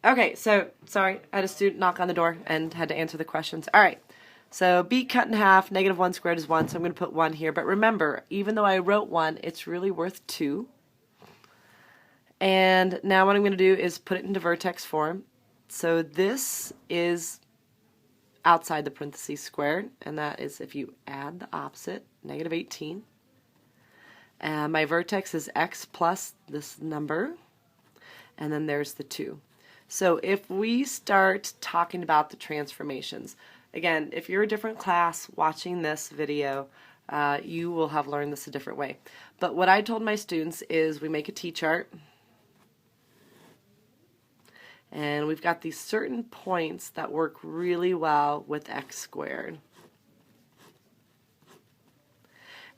Okay, so, sorry, I had a student knock on the door and had to answer the questions. All right, so b cut in half, negative 1 squared is 1, so I'm going to put 1 here. But remember, even though I wrote 1, it's really worth 2. And now what I'm going to do is put it into vertex form. So this is outside the parentheses squared, and that is if you add the opposite, negative 18. And my vertex is x plus this number, and then there's the 2. So if we start talking about the transformations, again, if you're a different class watching this video, you will have learned this a different way. But what I told my students is we make a T-chart, and we've got these certain points that work really well with x squared.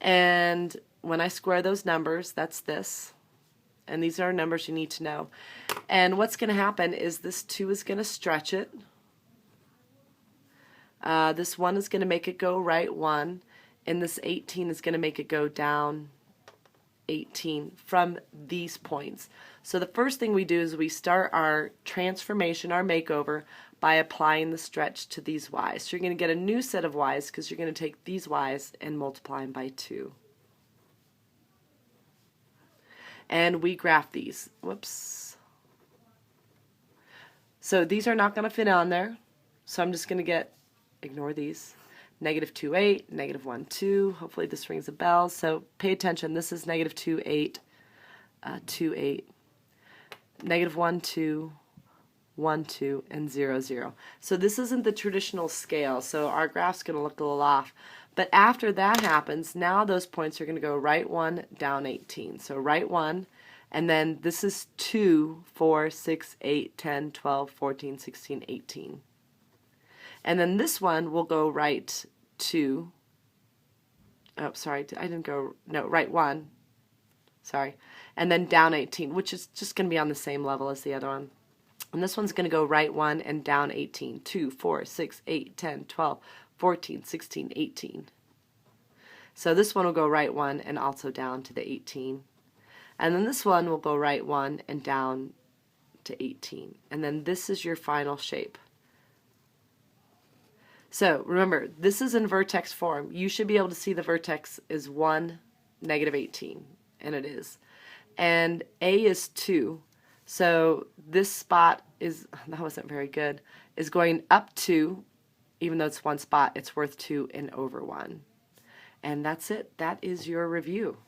And when I square those numbers, that's this. And these are numbers you need to know. And what's going to happen is this 2 is going to stretch it. This 1 is going to make it go right 1. And this 18 is going to make it go down 18 from these points. So the first thing we do is we start our transformation, our makeover, by applying the stretch to these y's. So you're going to get a new set of y's because you're going to take these y's and multiply them by 2. And we graph these. Whoops. So these are not going to fit on there. So I'm just going to ignore these. Negative 2, 8, negative 1, 2. Hopefully this rings a bell. So pay attention. This is negative 2, 8, 2, 8. Negative 1, 2, 1, 2, and 0, 0. So this isn't the traditional scale. So our graph's going to look a little off. But after that happens, now those points are going to go right 1, down 18. So right 1, and then this is 2, 4, 6, 8, 10, 12, 14, 16, 18. And then this one will go right 2. Oh, sorry, I didn't go, no, right 1. Sorry. And then down 18, which is just going to be on the same level as the other one. And this one's going to go right 1 and down 18. 2, 4, 6, 8, 10, 12, 14, 16, 18. So this one will go right 1 and also down to the 18. And then this one will go right 1 and down to 18. And then this is your final shape. So remember, this is in vertex form. You should be able to see the vertex is 1, negative 18, and it is. And A is 2. So this spot is, that wasn't very good, is going up 2. Even though it's one spot, it's worth 2 and over 1. And that's it. That is your review.